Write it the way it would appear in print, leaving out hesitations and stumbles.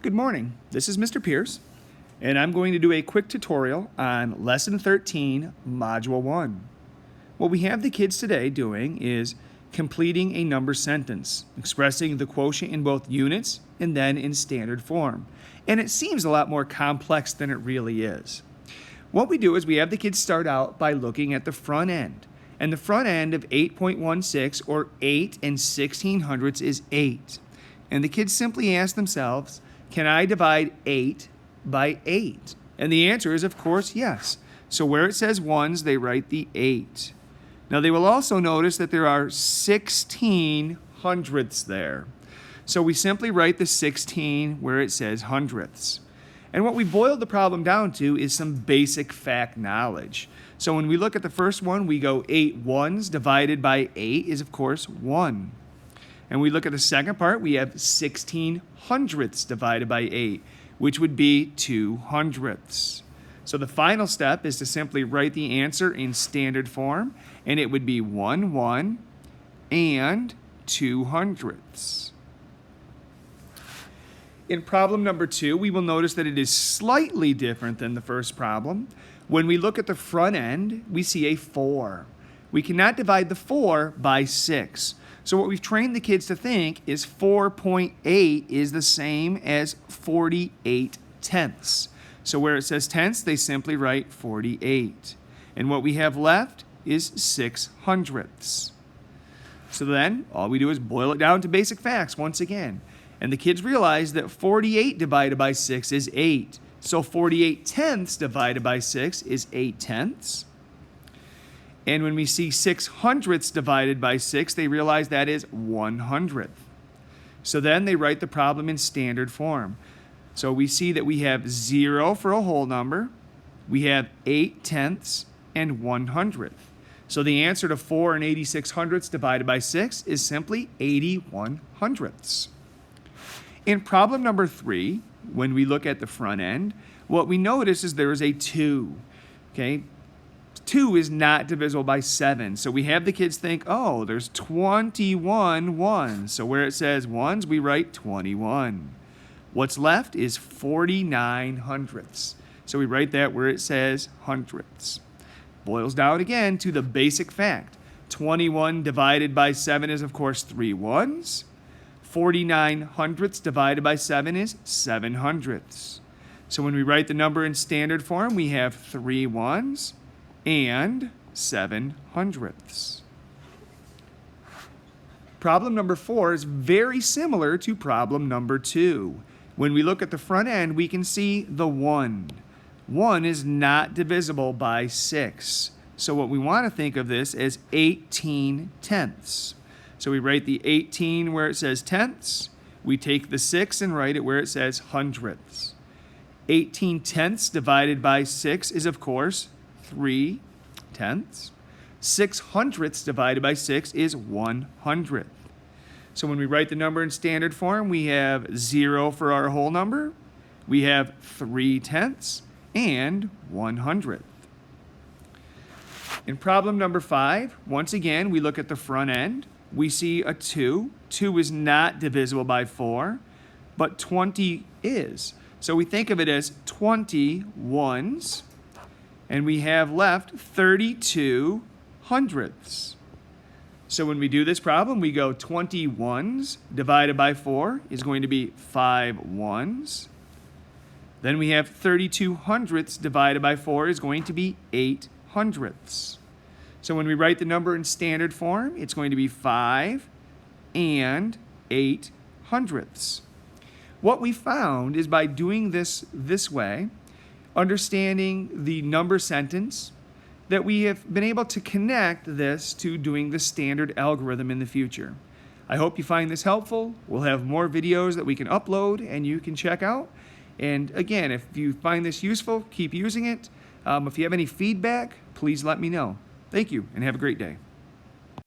Good morning, this is Mr. Pierce, and I'm going to do a quick tutorial on Lesson 13, Module 1. What we have the kids today doing is completing a number sentence, expressing the quotient in both units and then in standard form. And it seems a lot more complex than it really is. What we do is we have the kids start out by looking at the front end. And the front end of 8.16, or 8 and 1600ths, is 8. And the kids simply ask themselves, can I divide 8 by 8? And the answer is, of course, yes. So where it says ones, they write the 8. Now they will also notice that there are 16 hundredths there. So we simply write the 16 where it says hundredths. And what we boiled the problem down to is some basic fact knowledge. So when we look at the first one, we go 8 ones divided by 8 is, of course, 1. And we look at the second part, we have 16 hundredths divided by 8, which would be 2 hundredths. So the final step is to simply write the answer in standard form, and it would be 1 1 and 2 hundredths. In problem number 2, we will notice that it is slightly different than the first problem. When we look at the front end, we see a 4. We cannot divide the 4 by 6. So what we've trained the kids to think is 4.8 is the same as 48 tenths. So where it says tenths, they simply write 48. And what we have left is 6 hundredths. So then all we do is boil it down to basic facts once again. And the kids realize that 48 divided by 6 is 8. So 48 tenths divided by 6 is 8 tenths. And when we see 6 hundredths divided by 6, they realize that is 100th. So then they write the problem in standard form. So we see that we have 0 for a whole number, we have 8 tenths, and 100th. So the answer to 4 and 86 hundredths divided by 6 is simply 81 hundredths. In problem number 3, when we look at the front end, what we notice is there is a 2. Okay? 2 is not divisible by 7. So we have the kids think, oh, there's 21 ones. So where it says ones, we write 21. What's left is 49 hundredths. So we write that where it says hundredths. Boils down again to the basic fact. 21 divided by 7 is, of course, 3 ones. 49 hundredths divided by 7 is 7 hundredths. So when we write the number in standard form, we have 3 ones and 7 hundredths. Problem number 4 is very similar to problem number 2. When we look at the front end, we can see the 1. 1 is not divisible by 6. So what we want to think of this as 18 tenths. So we write the 18 where it says tenths. We take the 6 and write it where it says hundredths. 18 tenths divided by 6 is, of course, 3 tenths. 6 hundredths divided by 6 is 100th. So when we write the number in standard form, we have 0 for our whole number, we have 3 tenths, and 100th. In problem number 5, once again, we look at the front end. We see a 2. 2 is not divisible by 4, but 20 is. So we think of it as 20 ones. And we have left 32 hundredths. So when we do this problem, we go 20 ones divided by 4 is going to be 5 ones. Then we have 32 hundredths divided by 4 is going to be 8 hundredths. So when we write the number in standard form, it's going to be 5 and 8 hundredths. What we found is by doing this way, understanding the number sentence, that we have been able to connect this to doing the standard algorithm in the future. I hope you find this helpful. We'll have more videos that we can upload and you can check out. And again, if you find this useful, keep using it. If you have any feedback, please let me know. Thank you and have a great day.